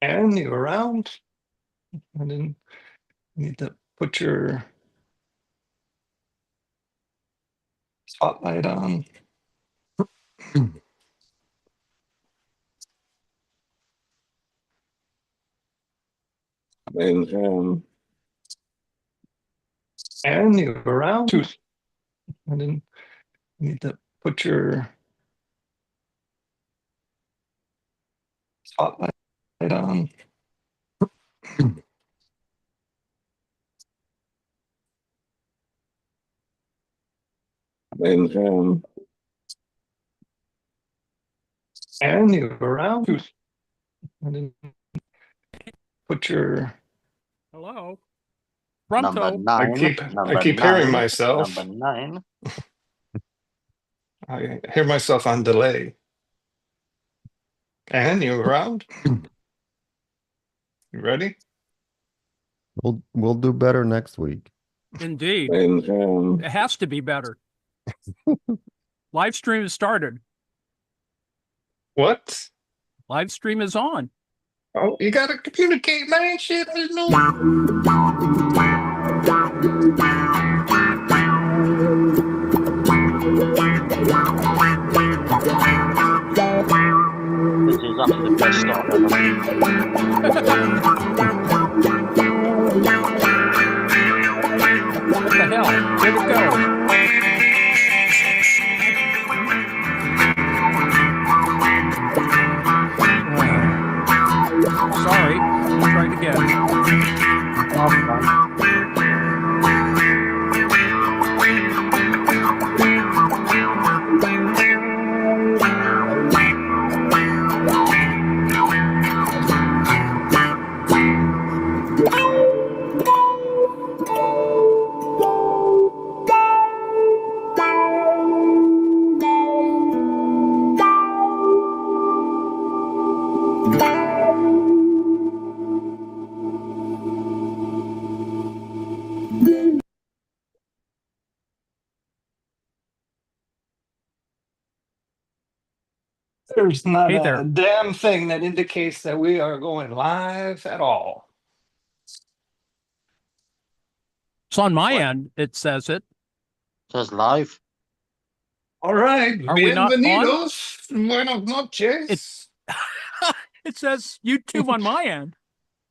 And you around? I didn't need to put your spotlight on. And you around? I didn't need to put your spotlight on. And you around? I didn't put your Hello. Number Pronto. nine. I keep hearing nine, myself. Number 9. I hear myself on delay. And you around? You ready? We'll do better next week. Indeed. And It has to be better. Live stream has started. what? Live stream is on. Oh, you gotta communicate, man. Shit, there's no. This is actually the best start ever. What the hell? Where'd it go? Sorry. Let's try it again. There's not Hey a there. damn thing that indicates that we are going live at all. It's on my What? end. It says it. Says live. All right. Are we not on? Bienvenidos. Buenos noches. It says YouTube on my end.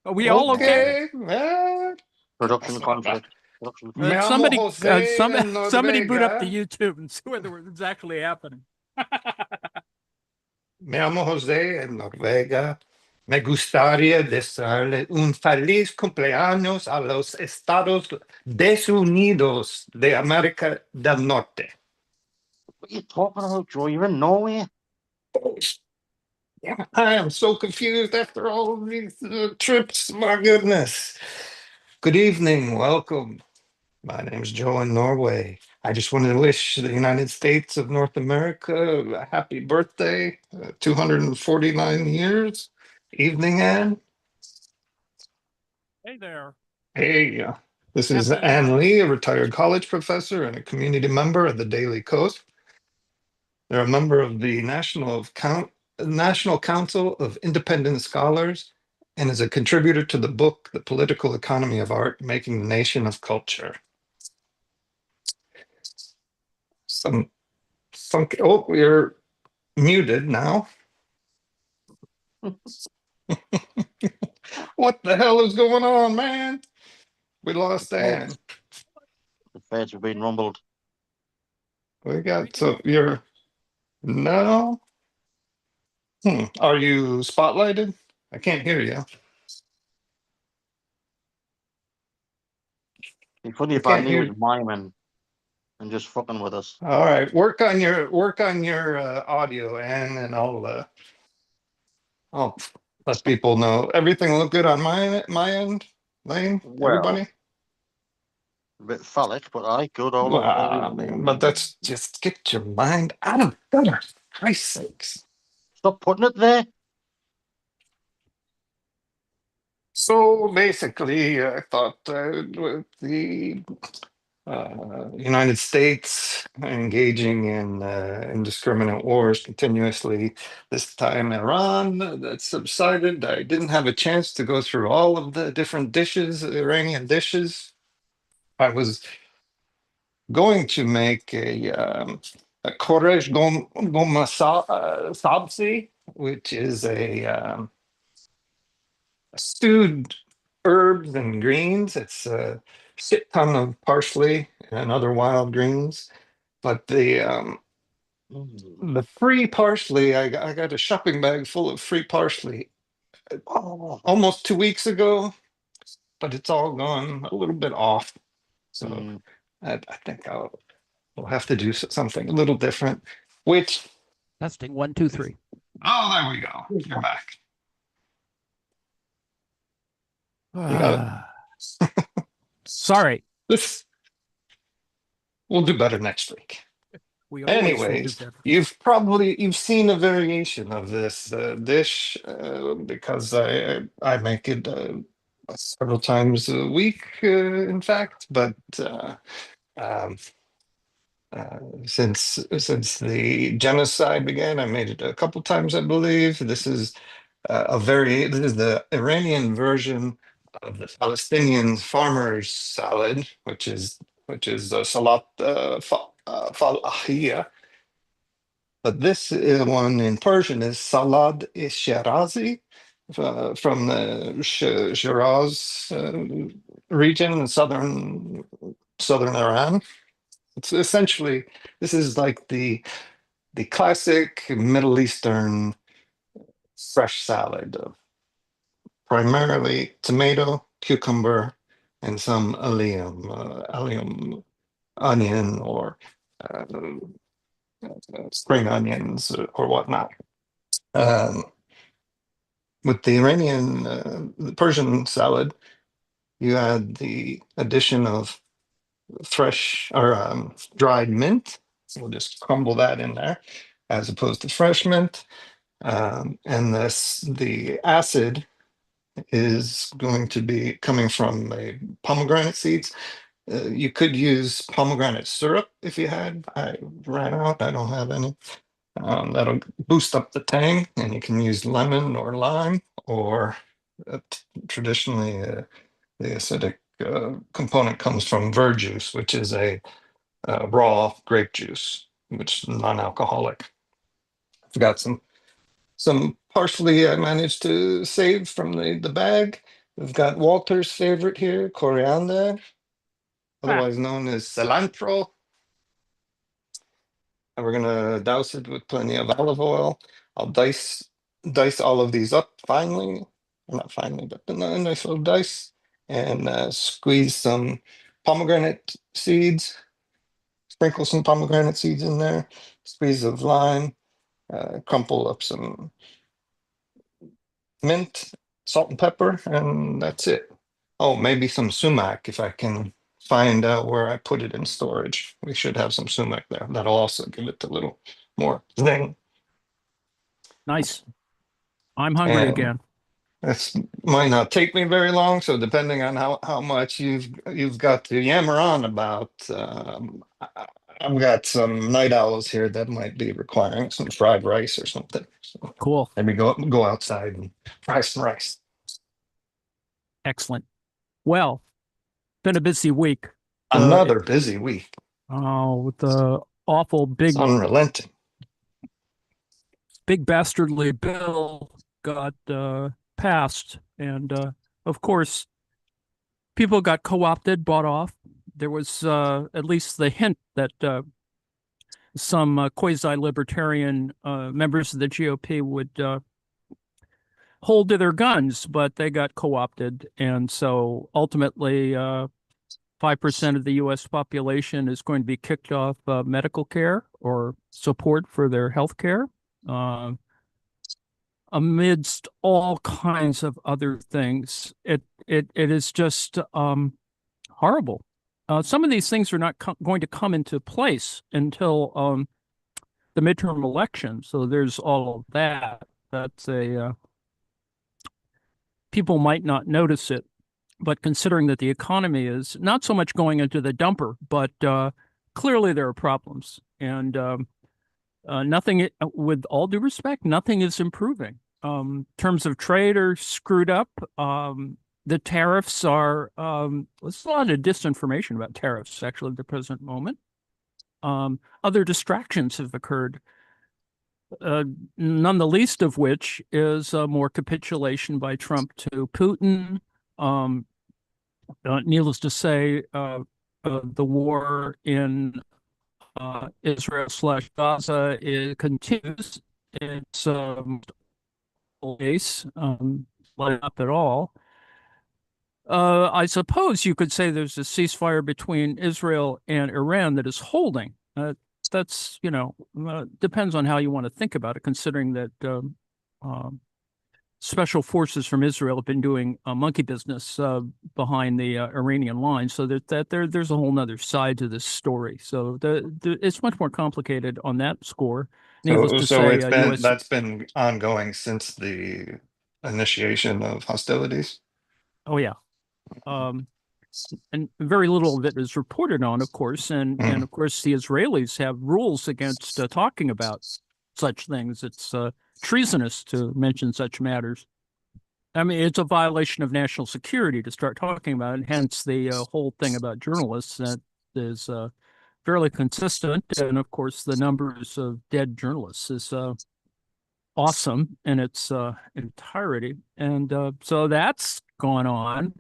Are we all okay? Well, Production conflict. Production Me llamo Somebody, Jose en somebody boot up the Noruega. YouTube and see what's exactly happening. Me llamo Jose en Noruega. Me gustaría desearle un feliz cumpleaños a los Estados Unidos de América del Norte. What are you talking about, Joe? You're in Norway. Yeah, I am so confused after all these trips. My goodness. Good evening. Welcome. My name is Joe in Norway. I just wanted to wish the United States of North America a happy birthday, 249 years. Evening, Anne. Hey there. Hey, this is Happy, Anne Lee, a retired college professor and a community member of the Daily Coast. They're a member of the National Council of Independent Scholars and is a contributor to the book, The Political Economy of Art, Making the Nation of Culture. Oh, you're muted now. What the hell is going on, man? We lost Anne. The feds have been rumbled. We got no. Are you spotlighted? I can't hear you. It'd be funny if can't I knew hear- it was miming and just fucking with us. All right, work on your audio, Anne, and I'll let people know. Everything look good on my end, Lane? Well, Everybody? A bit phallic, but I good all over. I mean, but that's just get your mind out of gutter, for Christ's sakes. Stop putting it there. So basically, I thought with the United States engaging in indiscriminate wars continuously. This time, Iran that subsided. I didn't have a chance to go through all of the different dishes, Iranian dishes. I was going to make a koresh sabzi, which is a stewed herbs and greens. It's a shit ton of parsley and other wild greens. But the free parsley, I got a shopping bag full of free parsley almost 2 weeks ago, but it's all gone a little bit off. So Mm. I think we'll have to do something a little different. Which Testing 1, 2, 3. oh, there we go. You're back. You got it. Sorry. This we'll do better next week. We always will do Anyways, better. you've seen a variation of this dish because I make it several times a week, in fact. But um, since the genocide began, I made it a couple times, I believe. This is this is the Iranian version of the Palestinian farmer's salad, which is salat falahiyah. But this one in Persian is salad Shirazi from the Shiraz region in southern Iran. It's essentially this is like the classic Middle Eastern fresh salad of primarily tomato, cucumber, and some allium onion or uh, spring onions or whatnot. Um, with the the Persian salad, you add the addition of fresh or dried mint. So we'll just crumble that in there as opposed to fresh mint. And the acid is going to be coming from the pomegranate seeds. You could use pomegranate syrup if you had. I ran out. I don't have any. That'll boost up the tang, and you can use lemon or lime, or traditionally the acidic component comes from verjuice, which is a raw grape juice, which is non-alcoholic. I've got some parsley I managed to save from the bag. We've got Walter's favorite here, coriander, otherwise known as cilantro. And we're gonna douse it with plenty of olive oil. I'll dice all of these up finely, or not finely, but in a nice little dice, and squeeze some pomegranate seeds. Sprinkle some pomegranate seeds in there. Squeeze of lime. Crumple up some mint, salt and pepper, and that's it. Oh, maybe some sumac if I can find out where I put it in storage. We should have some sumac there. That'll also give it a little more zing. Nice. I'm hungry And again. this might not take me very long, so depending on how much you've got to yammer on about, I've got some night owls here that might be requiring some fried rice or something. So Cool. maybe go outside and fry some rice. Excellent. Well, been a busy week. Another busy week. Oh, with the awful It's unrelenting. big bastardly bill got passed, and of course, people got co-opted, bought off. There was at least the hint that some quasi-libertarian members of the GOP would hold to their guns, but they got co-opted, and so ultimately 5% of the U.S. population is going to be kicked off medical care or support for their health care, amidst all kinds of other things. It is just horrible. Some of these things are not going to come into place until the midterm election. So there's all of that. That's people might not notice it. But considering that the economy is not so much going into the dumper, but clearly there are problems. And nothing, with all due respect, nothing is improving. Terms of trade are screwed up. The tariffs are, there's a lot of disinformation about tariffs, actually, at the present moment. Other distractions have occurred, none the least of which is more capitulation by Trump to Putin. Needless to say, the war in Israel/Gaza continues. It's case, not up at all. I suppose you could say there's a ceasefire between Israel and Iran that is holding. That's, depends on how you want to think about it, considering that special forces from Israel have been doing monkey business behind the Iranian line. So there's a whole nother side to this story. So it's much more complicated on that score. Needless to So say, it's been US that's been ongoing since the initiation of hostilities. Oh yeah. And very little of it is reported on, of course, and of course the Israelis have rules against talking about such things. It's treasonous to mention such matters. I mean, it's a violation of national security to start talking about it. Hence, the whole thing about journalists that is fairly consistent, and of course, the numbers of dead journalists is awesome in its entirety, and so that's gone on.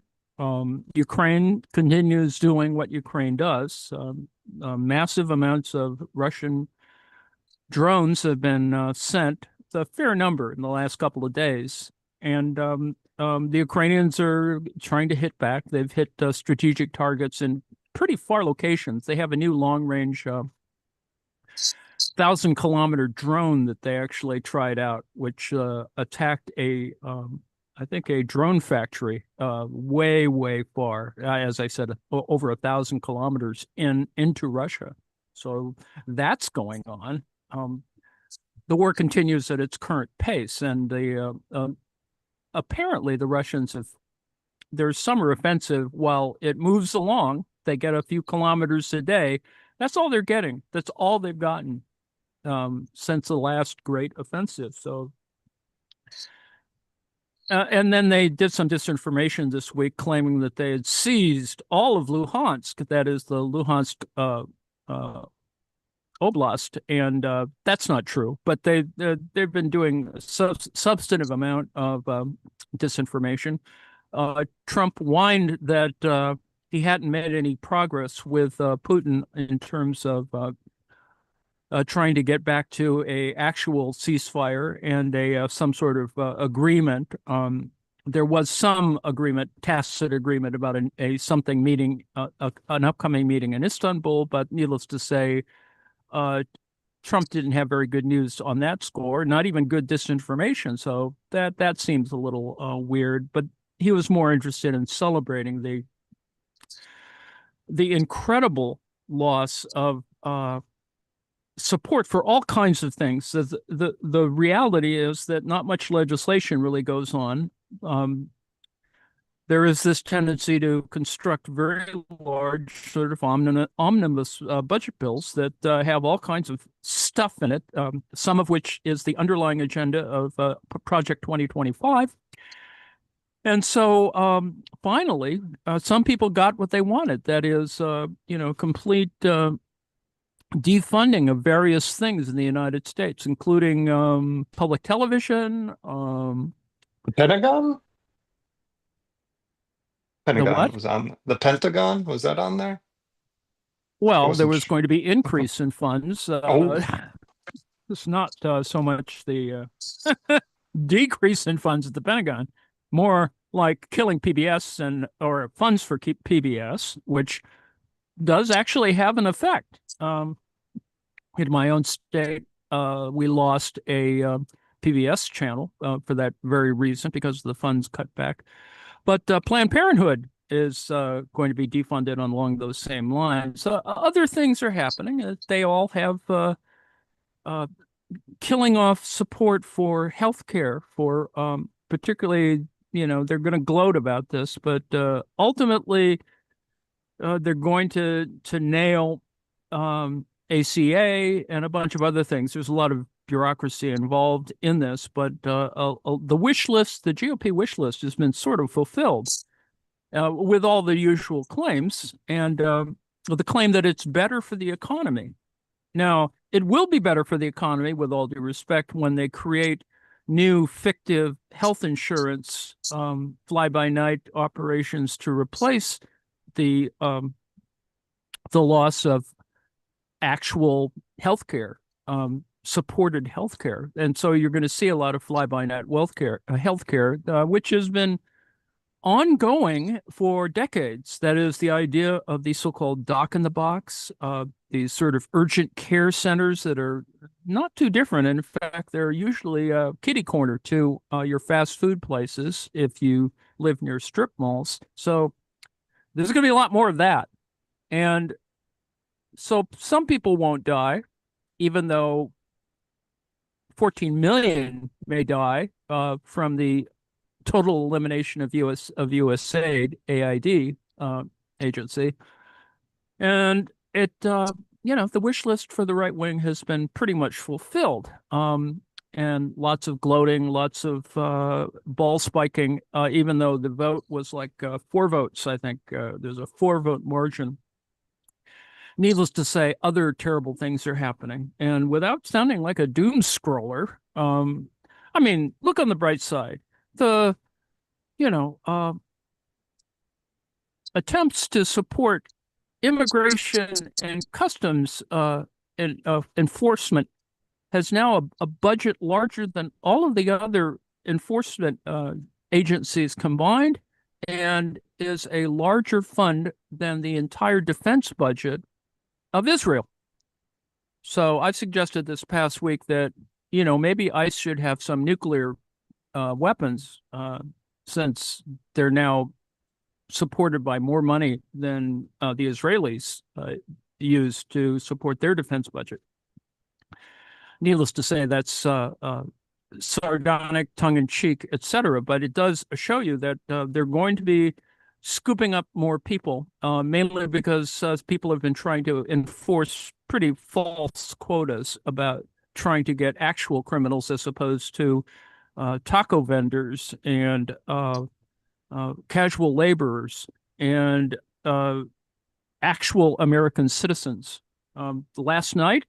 Ukraine continues doing what Ukraine does. Massive amounts of Russian drones have been sent, a fair number in the last couple of days. And the Ukrainians are trying to hit back. They've hit strategic targets in pretty far locations. They have a new long-range 1,000-kilometer drone that they actually tried out, which attacked I think a drone factory way, way far, as I said, over 1,000 kilometers into Russia. So that's going on. The war continues at its current pace, and apparently the Russians their summer offensive, while it moves along, they get a few kilometers a day. That's all they're getting. That's all they've gotten since the last great offensive. So. And then they did some disinformation this week, claiming that they had seized all of Luhansk, that is the Luhansk oblast, and that's not true. But they've been doing a substantive amount of disinformation. Trump whined that he hadn't made any progress with Putin in terms of trying to get back to a actual ceasefire and a some sort of agreement. There was some agreement, tacit agreement about something meeting, an upcoming meeting in Istanbul, but needless to say, Trump didn't have very good news on that score, not even good disinformation. So that seems a little weird, but he was more interested in celebrating the incredible loss of support for all kinds of things. So the reality is that not much legislation really goes on. There is this tendency to construct very large sort of omnibus budget bills that have all kinds of stuff in it, some of which is the underlying agenda of Project 2025. And so finally, some people got what they wanted. That is, complete defunding of various things in the United States, including public television. The Pentagon? What? Was on the Pentagon. Was that on there? Well, there wasn't was sure. going to be increase in funds. Oh. It's not so much the decrease in funds at the Pentagon, more like killing PBS or funds for PBS, which does actually have an effect. In my own state, we lost a PBS channel for that very reason, because of the funds cut back. But Planned Parenthood is going to be defunded along those same lines. Other things are happening. They all have killing off support for healthcare for particularly they're going to gloat about this, but ultimately they're going to nail ACA and a bunch of other things. There's a lot of bureaucracy involved in this, but the wish list, the GOP wish list, has been sort of fulfilled with all the usual claims, and the claim that it's better for the economy. Now, it will be better for the economy, with all due respect, when they create new fictive health insurance fly-by-night operations to replace the loss of actual healthcare, supported healthcare. And so you're going to see a lot of fly-by-night healthcare, which has been ongoing for decades. That is the idea of the so-called doc in the box, these sort of urgent care centers that are not too different. In fact, they're usually a kitty corner to your fast food places if you live near strip malls. So there's going to be a lot more of that. And so some people won't die, even though 14 million may die from the total elimination of USAID agency. And it the wish list for the right wing has been pretty much fulfilled. And lots of gloating, lots of ball spiking, even though the vote was like 4 votes, I think. There's a 4-vote margin. Needless to say, other terrible things are happening. And without sounding like a doom scroller, I mean, look on the bright side. The, attempts to support immigration and customs enforcement has now a budget larger than all of the other enforcement agencies combined, and is a larger fund than the entire defense budget of Israel. So I suggested this past week that, maybe ICE should have some nuclear weapons, since they're now supported by more money than the Israelis use to support their defense budget. Needless to say, that's sardonic, tongue-in-cheek, etc. But it does show you that they're going to be scooping up more people, mainly because people have been trying to enforce pretty false quotas about trying to get actual criminals as opposed to taco vendors and casual laborers and actual American citizens. Last night,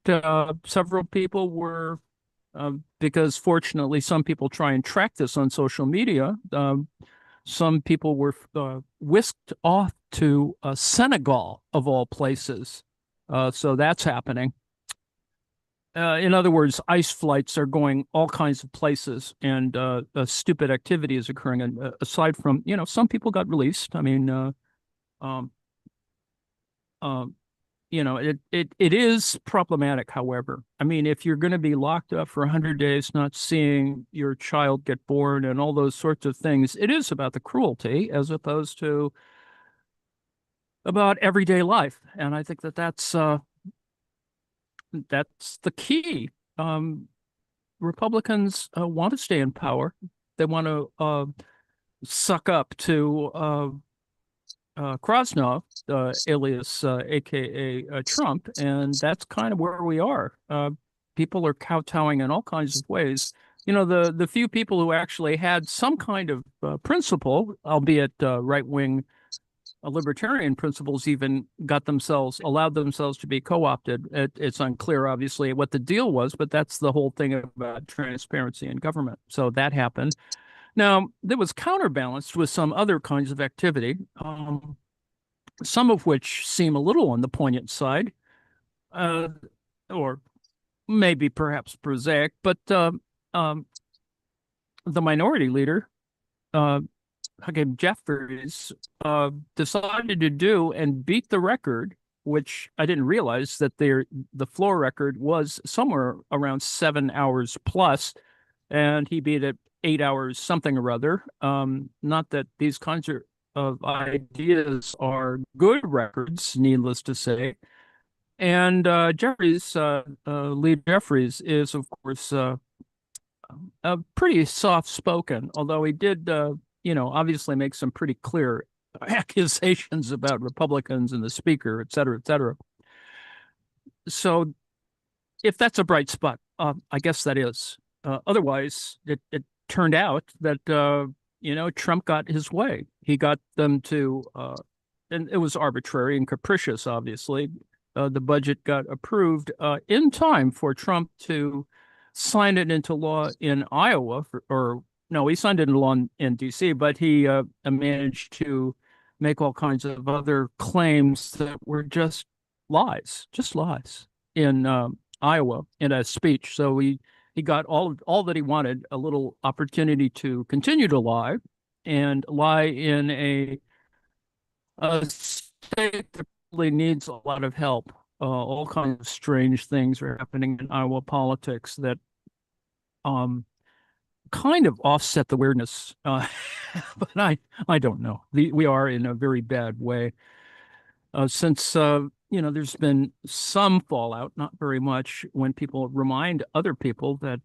several people were, because fortunately some people try and track this on social media, some people were whisked off to Senegal, of all places. So that's happening. In other words, ICE flights are going all kinds of places, and stupid activity is occurring. And aside from, some people got released. I mean, it is problematic. However, I mean, if you're going to be locked up for 100 days, not seeing your child get born, and all those sorts of things, it is about the cruelty as opposed to about everyday life. And I think that's the key. Republicans want to stay in power. They want to suck up to Krasnov, alias AKA Trump, and that's kind of where we are. People are kowtowing in all kinds of ways. The few people who actually had some kind of principle, albeit right-wing libertarian principles, even allowed themselves to be co-opted. It's unclear, obviously, what the deal was, but that's the whole thing about transparency in government. So that happened. Now, that was counterbalanced with some other kinds of activity, some of which seem a little on the poignant side, or maybe perhaps prosaic, but the minority leader, Hakeem Jeffries, decided to do and beat the record, which I didn't realize that the floor record was somewhere around 7 hours plus, and he beat it 8 hours something or other. Not that these kinds of ideas are good records, needless to say. And Lee Jeffries is, of course, pretty soft-spoken, although he did obviously makes some pretty clear accusations about Republicans and the speaker, et cetera, et cetera. So if that's a bright spot, I guess that is. Otherwise, it turned out that, Trump got his way. He got them to, and it was arbitrary and capricious, obviously. The budget got approved in time for Trump to sign it into law in Iowa, or no, he signed it into law in D.C., but he managed to make all kinds of other claims that were just lies in Iowa in a speech. So he got all that he wanted, a little opportunity to continue to lie and lie in a state that really needs a lot of help. All kinds of strange things are happening in Iowa politics that kind of offset the weirdness. But I don't know. We are in a very bad way. Since there's been some fallout, not very much, when people remind other people that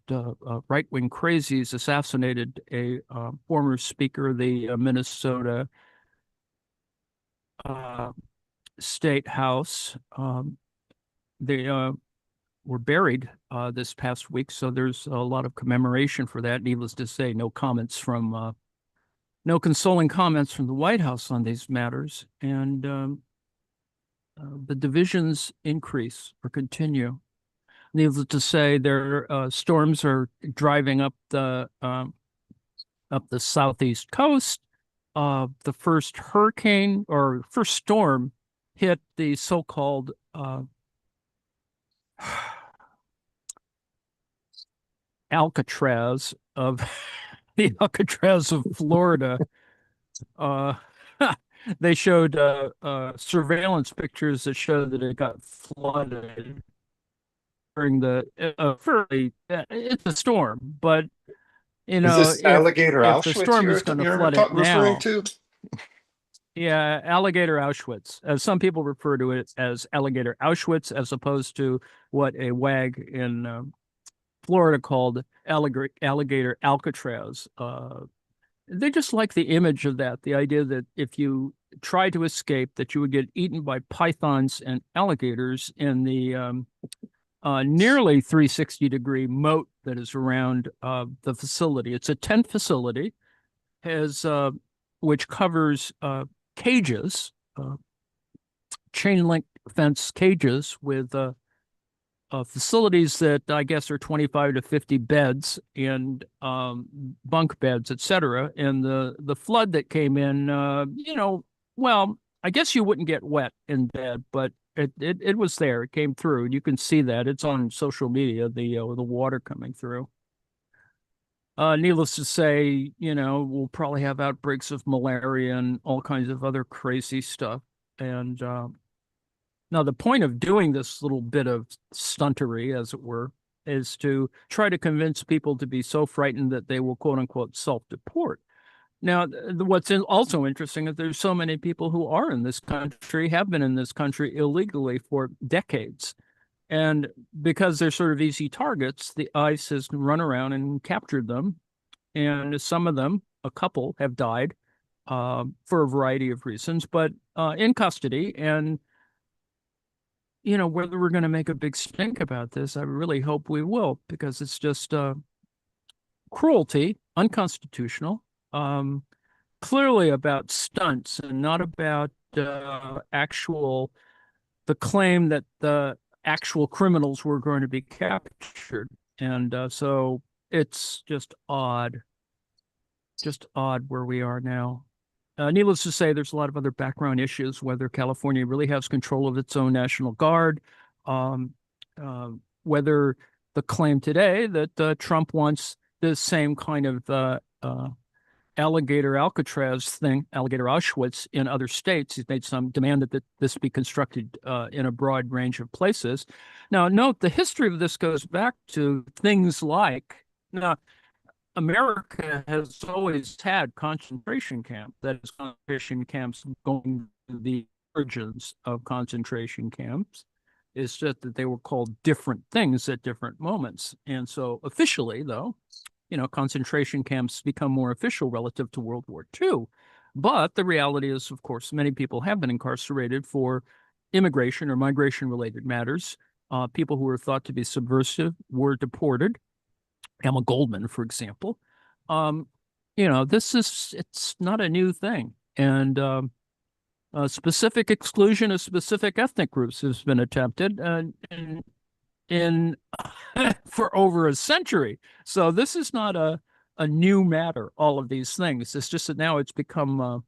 right-wing crazies assassinated a former speaker of the Minnesota State House. They were buried this past week, so there's a lot of commemoration for that. Needless to say, no consoling comments from the White House on these matters, and the divisions increase or continue. Needless to say, their storms are driving up the southeast coast. The first hurricane or first storm hit the so-called Alcatraz of the Alcatraz of Florida. They showed surveillance pictures that showed that it got flooded during the it's a storm, but Is this alligator if the Auschwitz storm is going to flood it referring now, to? yeah, alligator Auschwitz. As some people refer to it as alligator Auschwitz, as opposed to what a wag in Florida called alligator Alcatraz. They just like the image of that, the idea that if you try to escape, that you would get eaten by pythons and alligators in the nearly 360-degree moat that is around the facility. It's a tent facility, which covers cages, chain link fence cages with facilities that I guess are 25 to 50 beds and bunk beds, etc. And the flood that came in, well, I guess you wouldn't get wet in bed, but it was there. It came through. You can see that. It's on social media, the water coming through. Needless to say, we'll probably have outbreaks of malaria and all kinds of other crazy stuff. And now, the point of doing this little bit of stuntery, as it were, is to try to convince people to be so frightened that they will, quote unquote, self-deport. Now, what's also interesting is there's so many people who are in this country, have been in this country illegally for decades. And because they're sort of easy targets, the ICE has run around and captured them. And some of them, a couple, have died for a variety of reasons, but in custody. And whether we're going to make a big stink about this, I really hope we will, because it's just cruelty, unconstitutional, clearly about stunts and not about the claim that the actual criminals were going to be captured. And so it's just odd where we are now. Needless to say, there's a lot of other background issues, whether California really has control of its own National Guard, whether the claim today that Trump wants the same kind of alligator Alcatraz thing, alligator Auschwitz, in other states. He's made some demand that this be constructed in a broad range of places. Now, note the history of this goes back to things like, America has always had concentration camps. That is, concentration camps going to the origins of concentration camps. It's just that they were called different things at different moments. And so officially, though, concentration camps become more official relative to World War II. But the reality is, of course, many people have been incarcerated for immigration or migration-related matters. People who were thought to be subversive were deported. Emma Goldman, for example. It's not a new thing. And specific exclusion of specific ethnic groups has been attempted in for over a century. So this is not a new matter, all of these things. It's just that now it's become,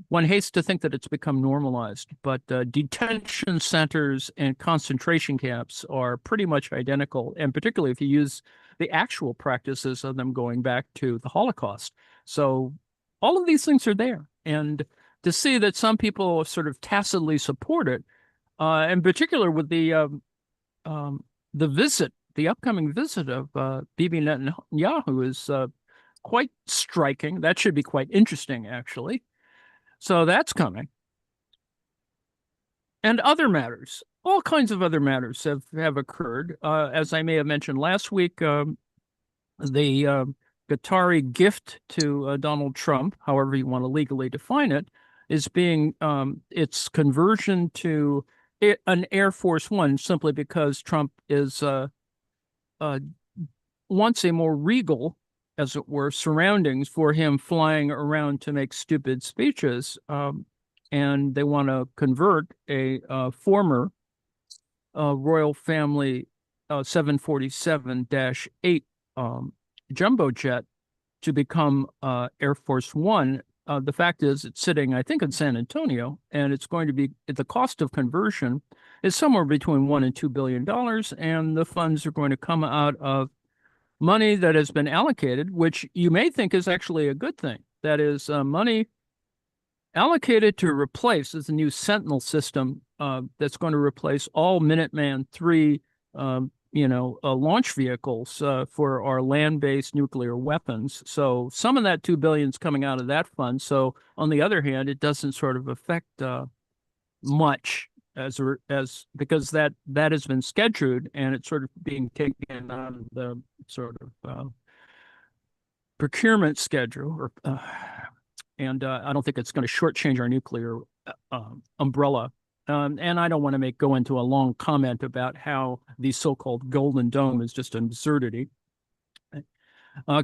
one hates to think that it's become normalized, but detention centers and concentration camps are pretty much identical, and particularly if you use the actual practices of them going back to the Holocaust. So all of these things are there. And to see that some people sort of tacitly support it, in particular with the upcoming visit of Bibi Netanyahu is quite striking. That should be quite interesting, actually. So that's coming. And other matters, all kinds of other matters have occurred. As I may have mentioned last week, the Qatari gift to Donald Trump, however you want to legally define it, is being its conversion to an Air Force One, simply because Trump is wants a more regal, as it were, surroundings for him flying around to make stupid speeches. And they want to convert a former royal family 747-8 jumbo jet to become Air Force One. The fact is, it's sitting, I think, in San Antonio, and it's going to be, the cost of conversion is somewhere between $1 and $2 billion, and the funds are going to come out of money that has been allocated, which you may think is actually a good thing. That is money allocated to replace, as a new Sentinel system that's going to replace all Minuteman III launch vehicles for our land-based nuclear weapons. So some of that $2 billion is coming out of that fund. So on the other hand, it doesn't sort of affect much as because that has been scheduled, and it's sort of being taken out of the sort of procurement schedule, and I don't think it's going to shortchange our nuclear umbrella. And I don't want to go into a long comment about how the so-called Golden Dome is just an absurdity.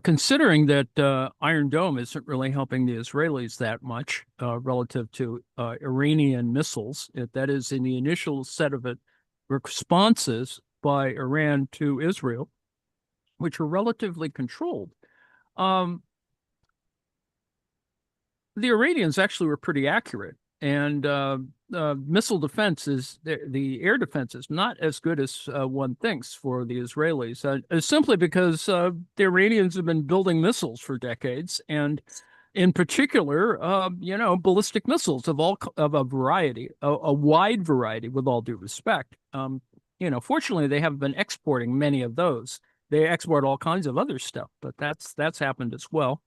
Considering that Iron Dome isn't really helping the Israelis that much relative to Iranian missiles, that is in the initial set of responses by Iran to Israel, which are relatively controlled. The Iranians actually were pretty accurate, and missile defense the air defense is not as good as one thinks for the Israelis, simply because the Iranians have been building missiles for decades, and in particular, ballistic missiles of a variety, a wide variety, with all due respect. Fortunately, they haven't been exporting many of those. They export all kinds of other stuff, but that's happened as well.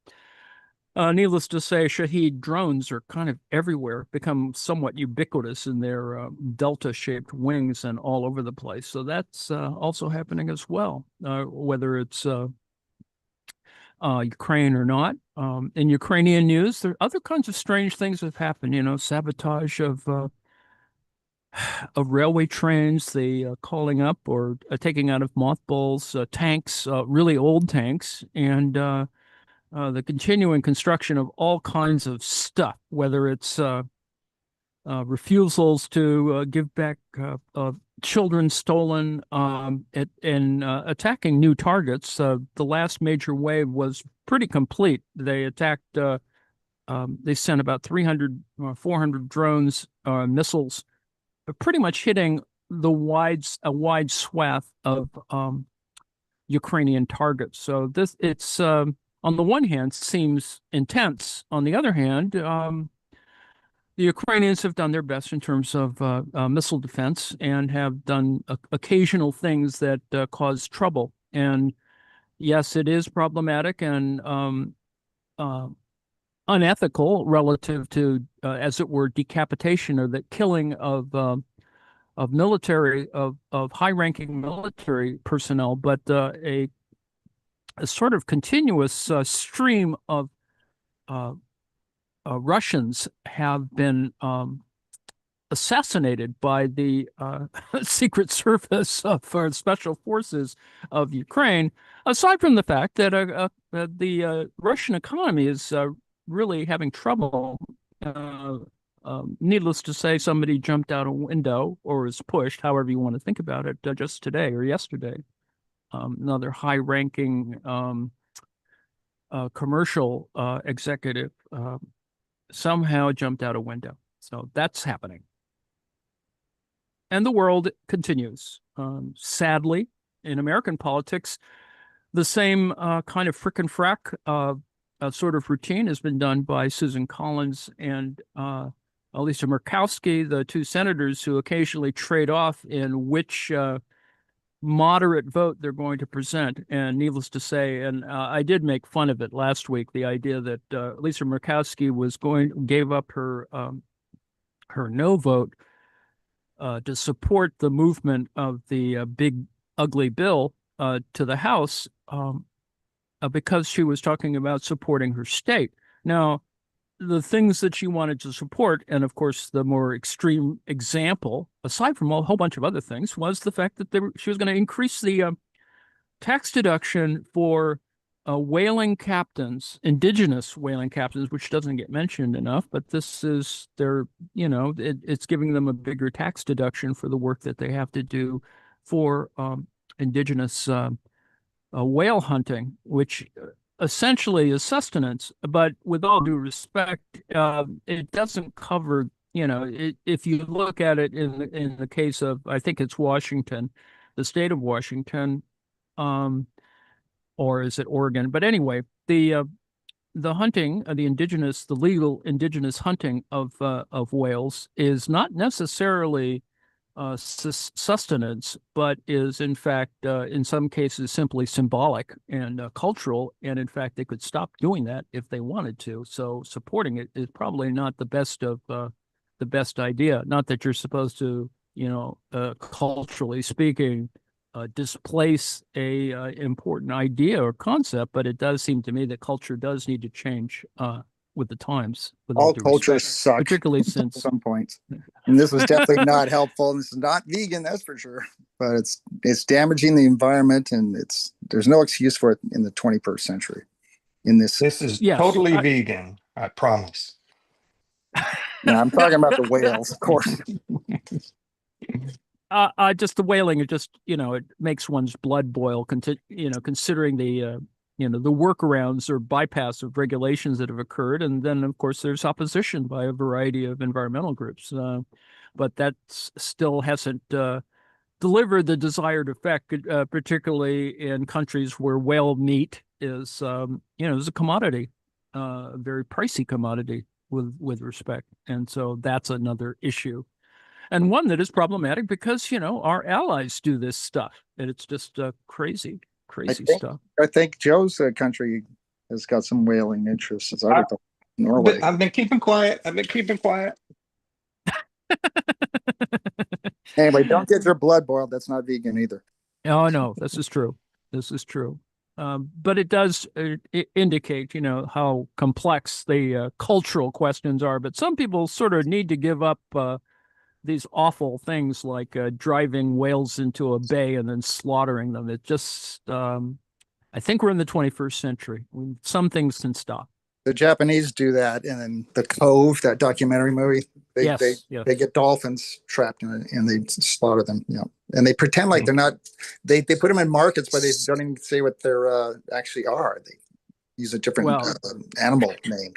Needless to say, Shahed drones are kind of everywhere, become somewhat ubiquitous in their delta-shaped wings and all over the place. So that's also happening as well, whether it's Ukraine or not. In Ukrainian news, there are other kinds of strange things that have happened, sabotage of railway trains, the calling up or taking out of mothballs tanks, really old tanks, and the continuing construction of all kinds of stuff, whether it's refusals to give back children stolen, and attacking new targets. The last major wave was pretty complete. They attacked, they sent about 300 or 400 drones, missiles, pretty much hitting a wide swath of Ukrainian targets. So it's on the one hand, seems intense. On the other hand, the Ukrainians have done their best in terms of missile defense and have done occasional things that cause trouble. And yes, it is problematic and unethical relative to, as it were, decapitation or the killing of high-ranking military personnel, but a a sort of continuous stream of Russians have been assassinated by the Secret Service for Special Forces of Ukraine, aside from the fact that the Russian economy is really having trouble. Needless to say, somebody jumped out a window or was pushed, however you want to think about it, just today or yesterday. Another high-ranking commercial executive somehow jumped out a window. So that's happening. And the world continues. Sadly, in American politics, the same kind of frick and frack sort of routine has been done by Susan Collins and Lisa Murkowski, the two senators who occasionally trade off in which moderate vote they're going to present. And needless to say, and I did make fun of it last week, the idea that Lisa Murkowski gave up her no vote to support the movement of the big ugly bill to the House because she was talking about supporting her state. Now, the things that she wanted to support, and of course the more extreme example, aside from a whole bunch of other things, was the fact that she was going to increase the tax deduction for whaling captains, indigenous whaling captains, which doesn't get mentioned enough, but this is it's giving them a bigger tax deduction for the work that they have to do for indigenous whale hunting, which essentially is sustenance. But with all due respect, it doesn't cover, if you look at it in the case of, I think it's Washington, the state of Washington, or is it Oregon? But anyway, the hunting, the legal indigenous hunting of whales is not necessarily sustenance, but is in fact, in some cases, simply symbolic and cultural. And in fact, they could stop doing that if they wanted to. So supporting it is probably not the best idea. Not that you're supposed to, culturally speaking, displace a important idea or concept, but it does seem to me that culture does need to change with the times. With all cultures suck, particularly since at some points. And this was definitely not helpful. And this is not vegan, that's for sure. But it's damaging the environment, and there's no excuse for it in the 21st century. This is totally vegan, I promise. Yeah, I'm talking about the whales, of course. Just the whaling, it makes one's blood boil, considering the workarounds or bypass of regulations that have occurred. And then, of course, there's opposition by a variety of environmental groups. But that still hasn't delivered the desired effect, particularly in countries where whale meat is a commodity, a very pricey commodity with respect. And so that's another issue. And one that is problematic because, our allies do this stuff. And it's just crazy stuff. I think Joe's country has got some whaling interests, as I recall. Norway. I've been keeping quiet. Anyway, don't get your blood boiled. That's not vegan either. Oh, no, this is true. But it does indicate, how complex the cultural questions are. But some people sort of need to give up these awful things like driving whales into a bay and then slaughtering them. It just, I think we're in the 21st century. Some things can stop. The Japanese do that, and then The Cove, that documentary movie, they get dolphins trapped in it, and they slaughter them. And they pretend like they're not. They put them in markets, but they don't even say what they're actually are. They use a different animal name.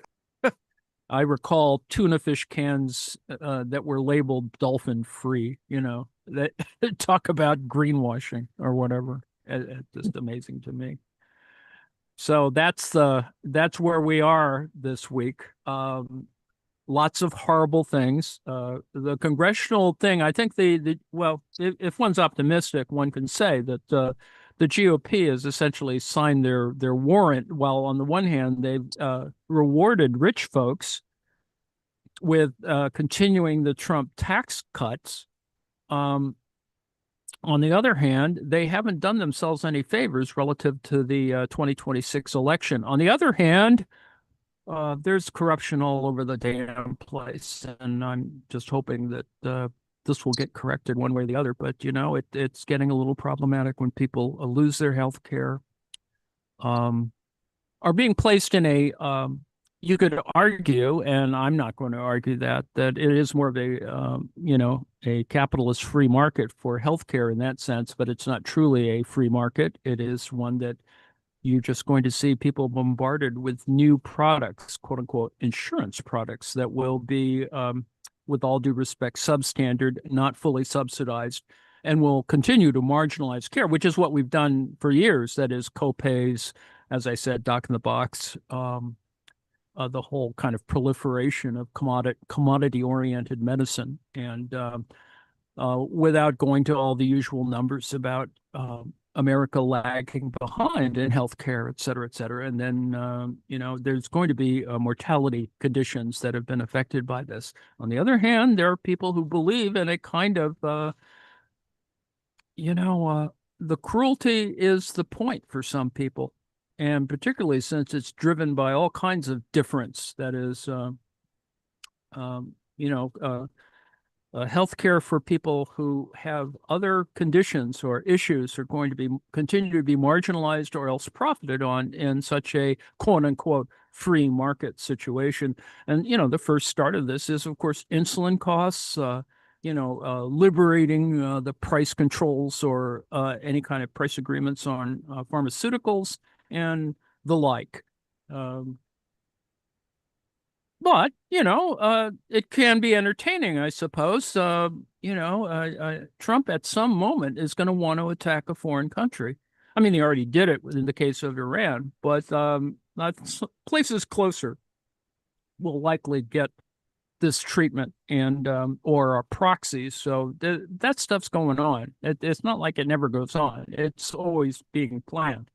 I recall tuna fish cans that were labeled dolphin free. That talk about greenwashing or whatever. It's just amazing to me. So that's where we are this week. Lots of horrible things. The congressional thing, I think if one's optimistic, one can say that the GOP has essentially signed their warrant, while on the one hand, they've rewarded rich folks with continuing the Trump tax cuts. On On the other hand, they haven't done themselves any favors relative to the 2026 election. On the other hand, there's corruption all over the damn place, and I'm just hoping that this will get corrected one way or the other. But you know, it's getting a little problematic when people lose their health care, are being placed in a you could argue, and I'm not going to argue that it is more of a you know, a capitalist free market for healthcare in that sense, but it's not truly a free market. It is one that you're just going to see people bombarded with new products, quote unquote, insurance products that will be, with all due respect, substandard, not fully subsidized, and will continue to marginalize care, which is what we've done for years. That is copays, as I said, doc in the box, the whole kind of proliferation of commodity-oriented medicine, and without going to all the usual numbers about America lagging behind in healthcare, et cetera, et cetera. And then, you know, there's going to be mortality conditions that have been affected by this. On the other hand, there are people who believe in a kind of, you know, the cruelty is the point for some people. And particularly since it's driven by all kinds of difference, that is, you know, healthcare for people who have other conditions or issues are going to continue to be marginalized or else profited on in such a quote unquote free market situation. And, you know, the first start of this is, of course, insulin costs, you know, liberating the price controls or any kind of price agreements on pharmaceuticals and the like. But, you know, it can be entertaining, I suppose. You know, Trump at some moment is going to want to attack a foreign country. I mean, he already did it in the case of Iran, but places closer will likely get this treatment and or proxies. So that stuff's going on. It's not like it never goes on. It's always being planned.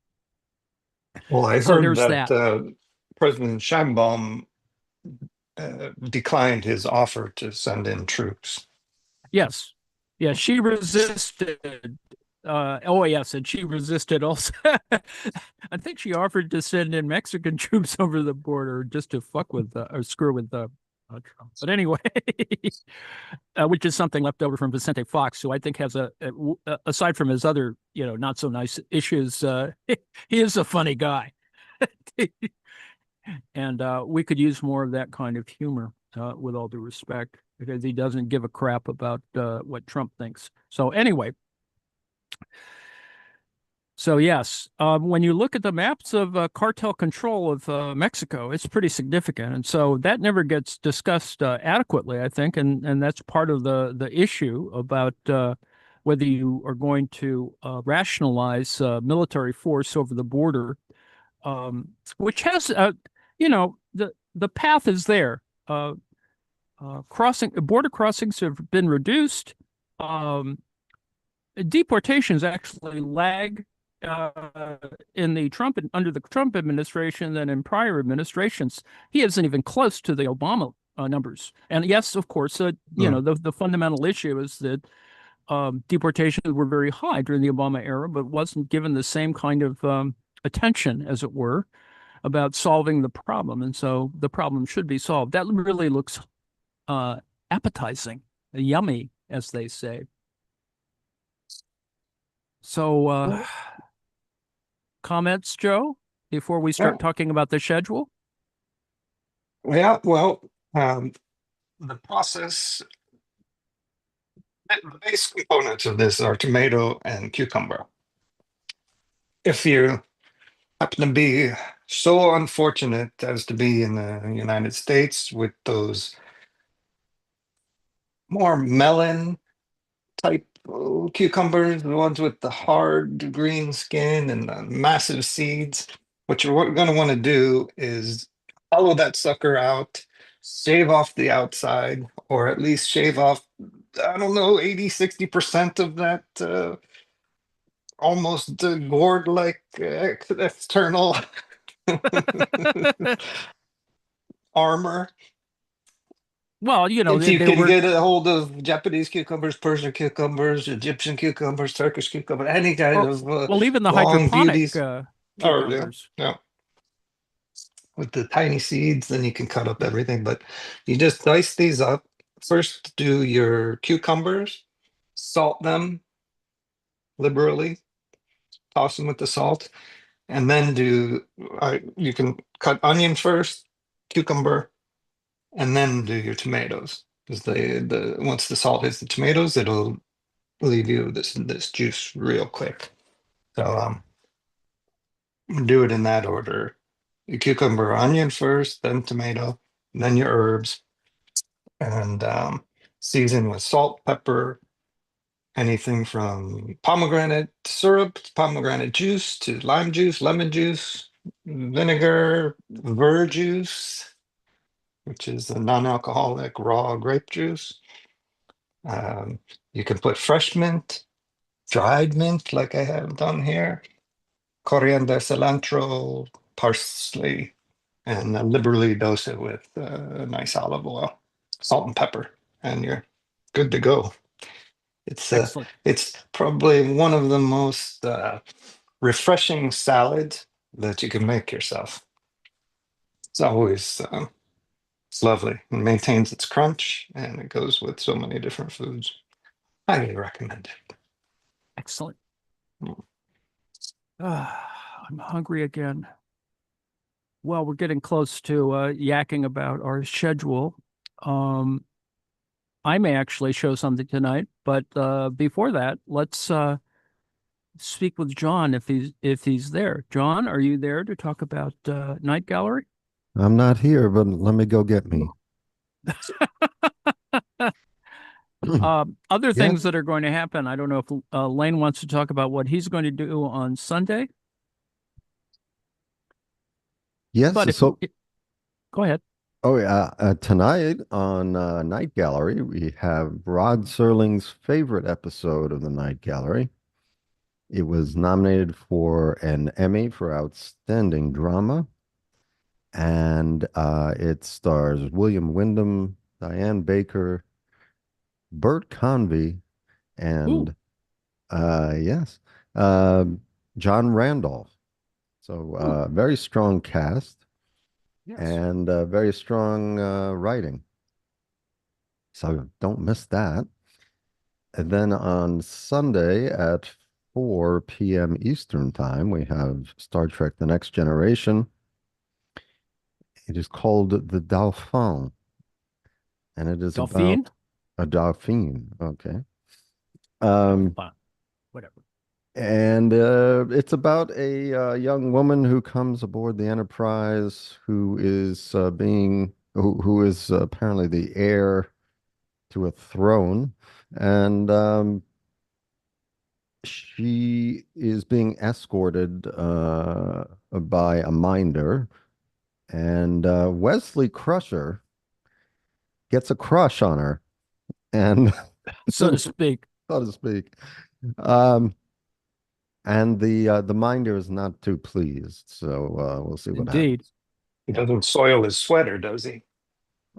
Well, I So heard there's that President Sheinbaum declined his offer to send in troops. Yes. Yeah, she resisted. Oh, yes, and she resisted also. I think she offered to send in Mexican troops over the border just to fuck with or screw with Trump. But anyway, which is something left over from Vicente Fox, who I think has aside from his other, you know, not so nice issues, he is a funny guy. And we could use more of that kind of humor, with all due respect, because he doesn't give a crap about what Trump thinks. So anyway, so yes, when you look at the maps of cartel control of Mexico, it's pretty significant. And so that never gets discussed adequately, I think. And that's part of the issue about whether you are going to rationalize military force over the border, which has you know, the path is there. Border crossings have been reduced. Deportations actually lag in the under the Trump administration than in prior administrations. He isn't even close to the Obama numbers. And yes, of course, you know, the fundamental issue is that deportations were very high during the Obama era, but wasn't given the same kind of attention, as it were, about solving the problem. And so the problem should be solved. That really looks appetizing, yummy, as they say. So comments, Joe, before we start talking about the schedule? Yeah, well, the process, the base components of this are tomato and cucumber. If you happen to be so unfortunate as to be in the United States with those more melon type cucumbers, the ones with the hard green skin and the massive seeds, what you're going to want to do is hollow that sucker out, shave off the outside, or at least shave off, I don't know, 80-60% of that almost gourd-like external armor. Well, If you they can were. get a hold of Japanese cucumbers, Persian cucumbers, Egyptian cucumbers, Turkish cucumber, any kind Or, of well, even the long hydroponic beauties. Oh, yeah, cucumbers. yeah. With the tiny seeds, then you can cut up everything. But you just dice these up. First, do your cucumbers, salt them liberally, toss them with the salt, and then you can cut onion first, cucumber, and then do your tomatoes. Because the once the salt hits the tomatoes, it'll leave you this juice real quick. So do it in that order. Your cucumber, onion first, then tomato, then your herbs, and season with salt, pepper, anything from pomegranate syrup, pomegranate juice to lime juice, lemon juice, vinegar, verjuice, which is a non-alcoholic raw grape juice. You can put fresh mint, dried mint, like I have done here, coriander, cilantro, parsley, and liberally dose it with nice olive oil, salt and pepper, and you're good to go. Excellent. It's probably one of the most refreshing salads that you can make yourself. It's always it's lovely. It maintains its crunch, and it goes with so many different foods. Highly recommend it. Excellent. I'm hungry again. Well, we're getting close to yakking about our schedule. I may actually show something tonight, but before that, let's speak with John if he's there. John, are you there to talk about Night Gallery? I'm not here, but let me go get me. Other Yeah. things that are going to happen. I don't know if Lane wants to talk about what he's going to do on Sunday. Yes, But so go ahead. oh yeah, tonight on Night Gallery, we have Rod Serling's favorite episode of the Night Gallery. It was nominated for an Emmy for Outstanding Drama, and it stars William Wyndham, Diane Baker, Bert Convy, and yes, John Randolph. So very strong cast. Yes. And very strong writing. So don't miss that. And then on Sunday at 4 p.m. Eastern Time, we have Star Trek The Next Generation. It is called The Dauphin. And it is Dauphine? about a Dauphine. Okay. Whatever. And it's about a young woman who comes aboard the Enterprise who is who is apparently the heir to a throne, and she is being escorted by a minder, and Wesley Crusher gets a crush on her, and so to speak. So to speak. And the minder is not too pleased, so we'll see what Indeed. happens. He doesn't soil his sweater, does he?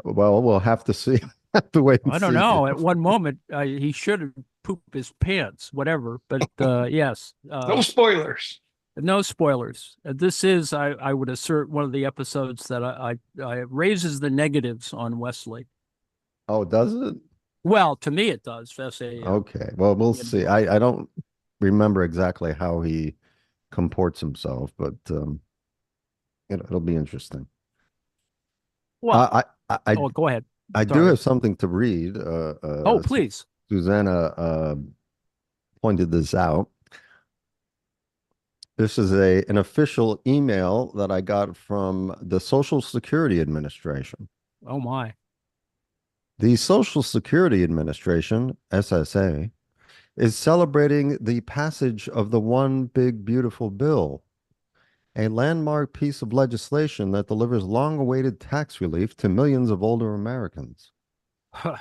Well, we'll have to see. Have to wait and I don't see. know. At one moment, he should have pooped his pants, whatever. But yes. No spoilers. No spoilers. This is, I would assert, one of the episodes that I raises the negatives on Wesley. Oh, does it? Well, to me, it does. Okay. Well, we'll see. I don't remember exactly how he comports himself, but it'll be interesting. Well, I go ahead. I do have something to read. Oh, please. Susanna pointed this out. This is an official email that I got from the Social Security Administration. Oh, my. The Social Security Administration, SSA, is celebrating the passage of the One Big Beautiful Bill, a landmark piece of legislation that delivers long-awaited tax relief to millions of older Americans. Huh.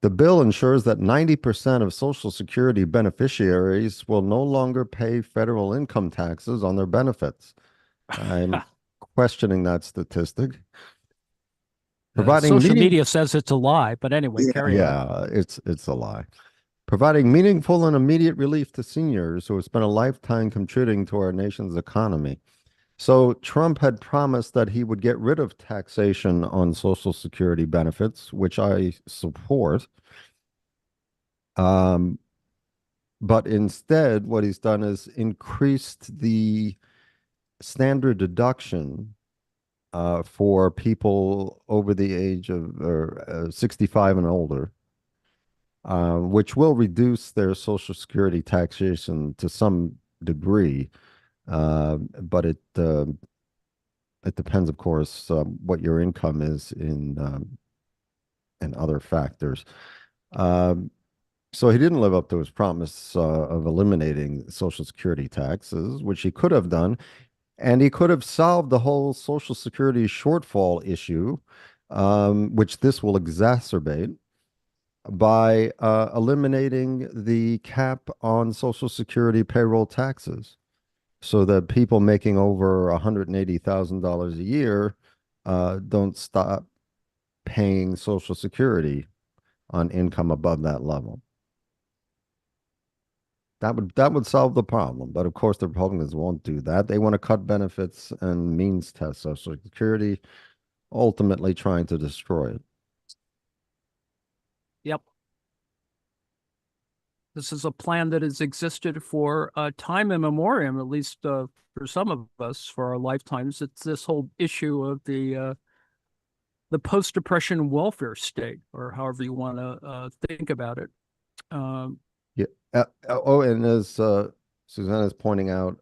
The bill ensures that 90% of Social Security beneficiaries will no longer pay federal income taxes on their benefits. I'm questioning that statistic. Providing social media says it's a lie, but anyway, carry on. Yeah, it's a lie. Providing meaningful and immediate relief to seniors who have spent a lifetime contributing to our nation's economy. So Trump had promised that he would get rid of taxation on Social Security benefits, which I support. But instead, what he's done is increased the standard deduction for people over the age of 65 and older, which will reduce their Social Security taxation to some degree. But it depends, of course, what your income is and other factors. So he didn't live up to his promise of eliminating Social Security taxes, which he could have done. And he could have solved the whole Social Security shortfall issue, which this will exacerbate, by eliminating the cap on Social Security payroll taxes, so that people making over $180,000 a year don't stop paying Social Security on income above that level. That would solve the problem. But of course, the Republicans won't do that. They want to cut benefits and means test Social Security, ultimately trying to destroy it. Yep. This is a plan that has existed for time immemorial, at least for some of us, for our lifetimes. It's this whole issue of the post-depression welfare state, or however you want to think about it. And as Susanna is pointing out,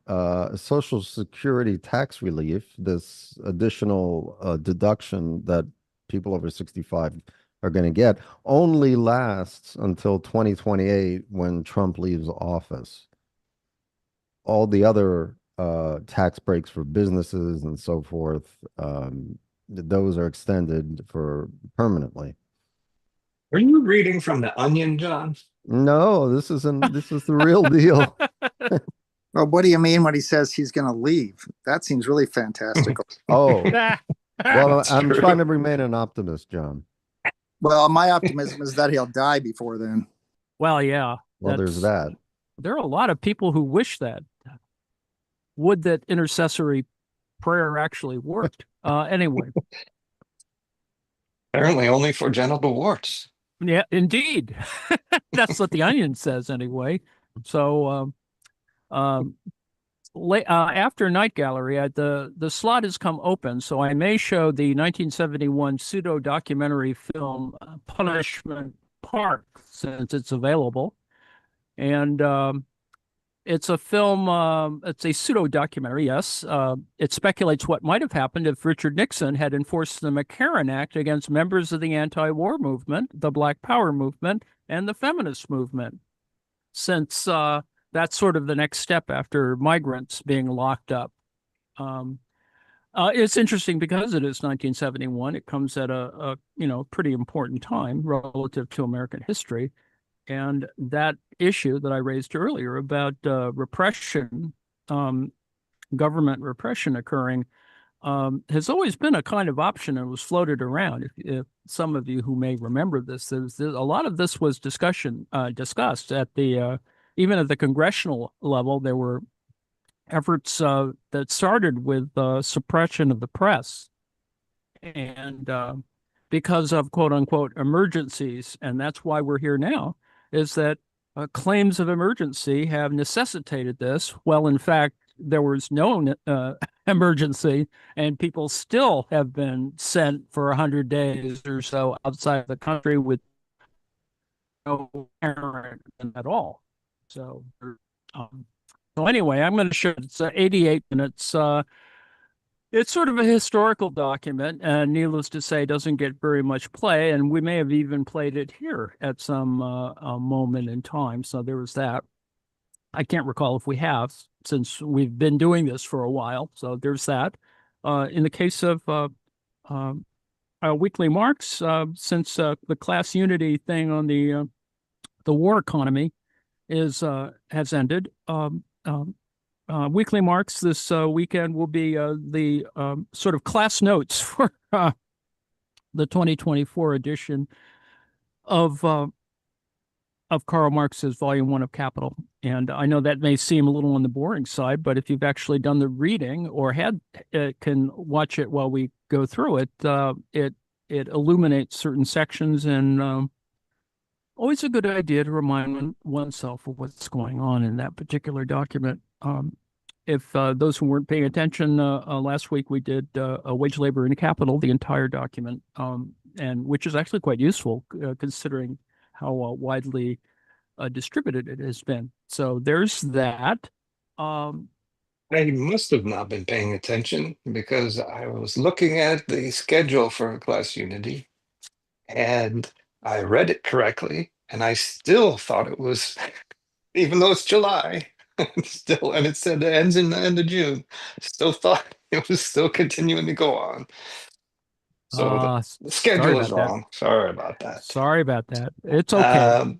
Social Security tax relief, this additional deduction that people over 65 are going to get, only lasts until 2028 when Trump leaves office. All the other tax breaks for businesses and so forth, those are extended for permanently. Are you reading from The Onion, John? No, this is the real deal. Well, what do you mean when he says he's going to leave? That seems really fantastical. Oh, well, I'm true. trying to remain an optimist, John. Well, my optimism is that he'll die before then. Well, yeah. Well, there's that. There are a lot of people who wish that. Would that intercessory prayer actually worked? Anyway. Apparently only for genital warts. Yeah, indeed. That's what The Onion says anyway. So after Night Gallery, the slot has come open, so I may show the 1971 pseudo-documentary film Punishment Park, since it's available. And it's a film, it's a pseudo-documentary, yes. It speculates what might have happened if Richard Nixon had enforced the McCarran Act against members of the anti-war movement, the Black Power movement, and the feminist movement, since that's sort of the next step after migrants being locked up. It's interesting because it is 1971. It comes at a pretty important time relative to American history. And that issue that I raised earlier about repression, government repression occurring, has always been a kind of option and was floated around. If some of you who may remember this, a lot of this was discussed at the even at the congressional level. There were efforts that started with suppression of the press, and because of quote unquote emergencies, and that's why we're here now. Is that claims of emergency have necessitated this? Well, in fact, there was no emergency, and people still have been sent for 100 days or so outside the country with no parent at all. So, anyway, I'm going to show it's 88 minutes. It's sort of a historical document, and needless to say, doesn't get very much play. And we may have even played it here at some moment in time. So there was that. I can't recall if we have, since we've been doing this for a while. So there's that. In the case of weekly marks, since the class unity thing on the war economy has ended. Weekly marks this weekend will be the sort of class notes for the the 2024 edition of Karl Marx's Volume 1 of Capital. And I know that may seem a little on the boring side, but if you've actually done the reading or can watch it while we go through it, it illuminates certain sections, and always a good idea to remind oneself of what's going on in that particular document. If those who weren't paying attention, last week we did a Wage, Labor, and Capital, the entire document, and which is actually quite useful considering how widely distributed it has been. So there's that. I must have not been paying attention because I was looking at the schedule for Class Unity and I read it correctly, and I still thought it was, even though it's July, still, and it said it ends in the end of June, still thought it was still continuing to go on. So the schedule is wrong. Sorry about that. Sorry about that. It's okay.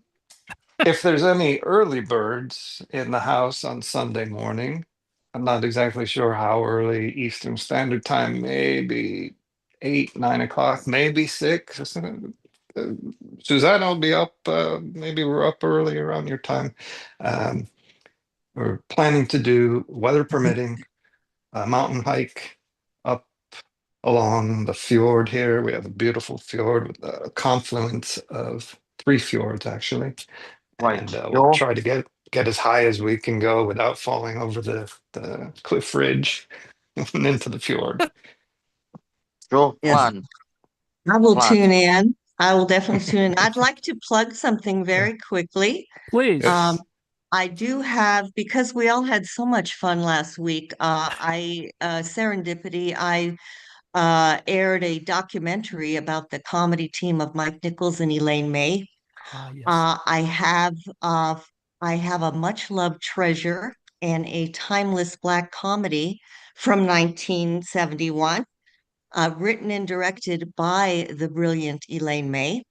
If there's any early birds in the house on Sunday morning, I'm not exactly sure how early Eastern Standard Time, maybe 8, 9 o'clock, maybe 6. Suzanne will be up. Maybe we're up early around your time. We're planning to do, weather permitting, a mountain hike up along the fjord here. We have a beautiful fjord with a confluence of 3 fjords, actually. Right. And we'll try to get as high as we can go without falling over the cliff ridge and into the fjord. Sure, plan. I will tune in. I will definitely tune in. I'd like to plug something very quickly. Please. I do have, because we all had so much fun last week, serendipity, I aired a documentary about the comedy team of Mike Nichols and Elaine May. Yes. I have a much loved treasure and a timeless Black comedy from 1971, written and directed by the brilliant Elaine May,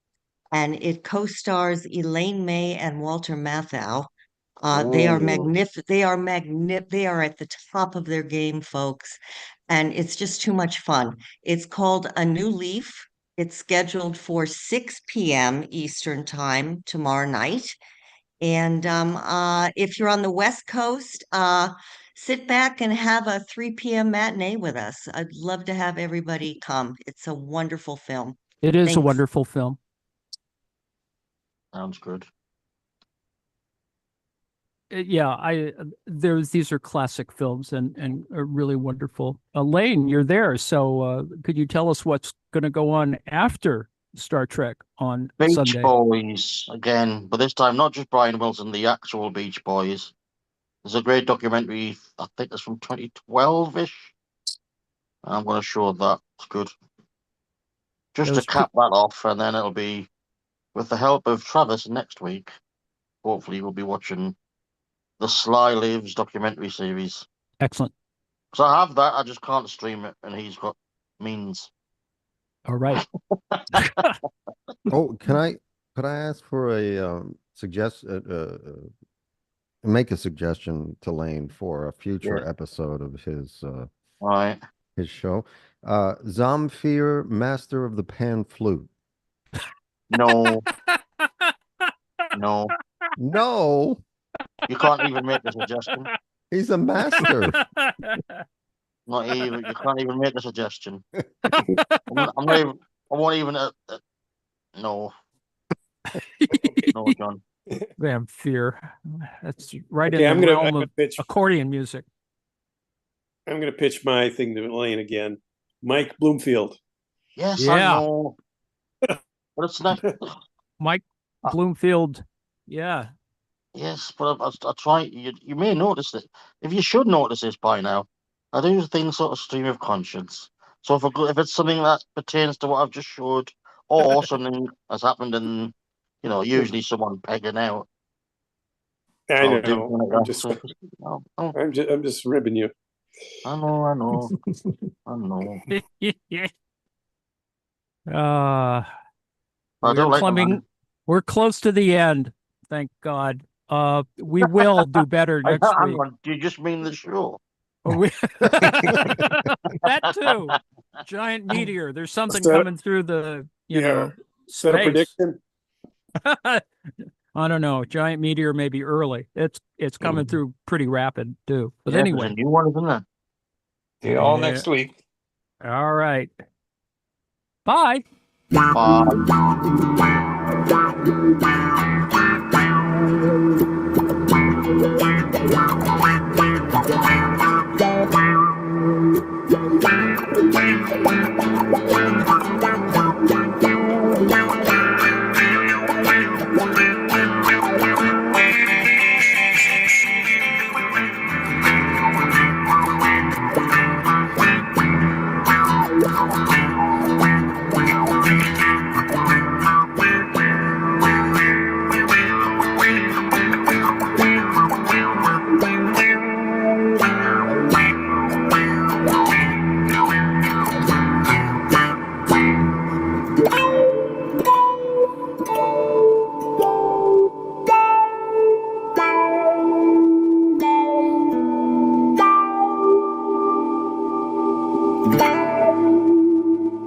and it co-stars Elaine May and Walter Matthau. They are magnificent. They are at the top of their game, folks, and it's just too much fun. It's called A New Leaf. It's scheduled for 6 p.m. Eastern Time tomorrow night. And if you're on the West Coast, sit back and have a 3 p.m. matinee with us. I'd love to have everybody come. It's a wonderful film. It is a wonderful film. Sounds good. Yeah, these are classic films and are really wonderful. Elaine, you're there, so could you tell us what's going to go on after Star Trek on Sunday? Beach Boys again, but this time not just Brian Wilson, the actual Beach Boys. There's a great documentary, I think it's from 2012-ish. I'm going to show that. It's good. Just to cap that off, and then it'll be, with the help of Travis next week, hopefully we'll be watching the Sly Lives documentary series. Excellent. So I have that, I just can't stream it, and he's got means. All right. Could I ask for a make a suggestion to Lane for a future episode of his his show? Zamfir, Master of the Pan Flute. No. You can't even make a suggestion. He's a master. Not even. You can't even make a suggestion. I'm not even. I won't even. No. No, John. Zamfir. That's right in the realm of accordion music. I'm going to pitch my thing to Elaine again. Mike Bloomfield. Yes, I know. But it's not. Mike Bloomfield. Yeah. Yes, but I try. You may notice that. If you should notice this by now, I do things sort of stream of conscience. So if it's something that pertains to what I've just showed, or something has happened, and usually someone pegging out. I know. I'm just ribbing you. I know. We're close to the end. Thank God. We will do better next week. Do you just mean the show? That too. Giant meteor. There's something So- coming through the, you know, Is that a space. prediction? I don't know. Giant meteor may be early. It's coming through pretty rapid too. But Yeah, there's anyway, a new one, isn't there? See you all Yeah. next week. all right. Bye. Bye.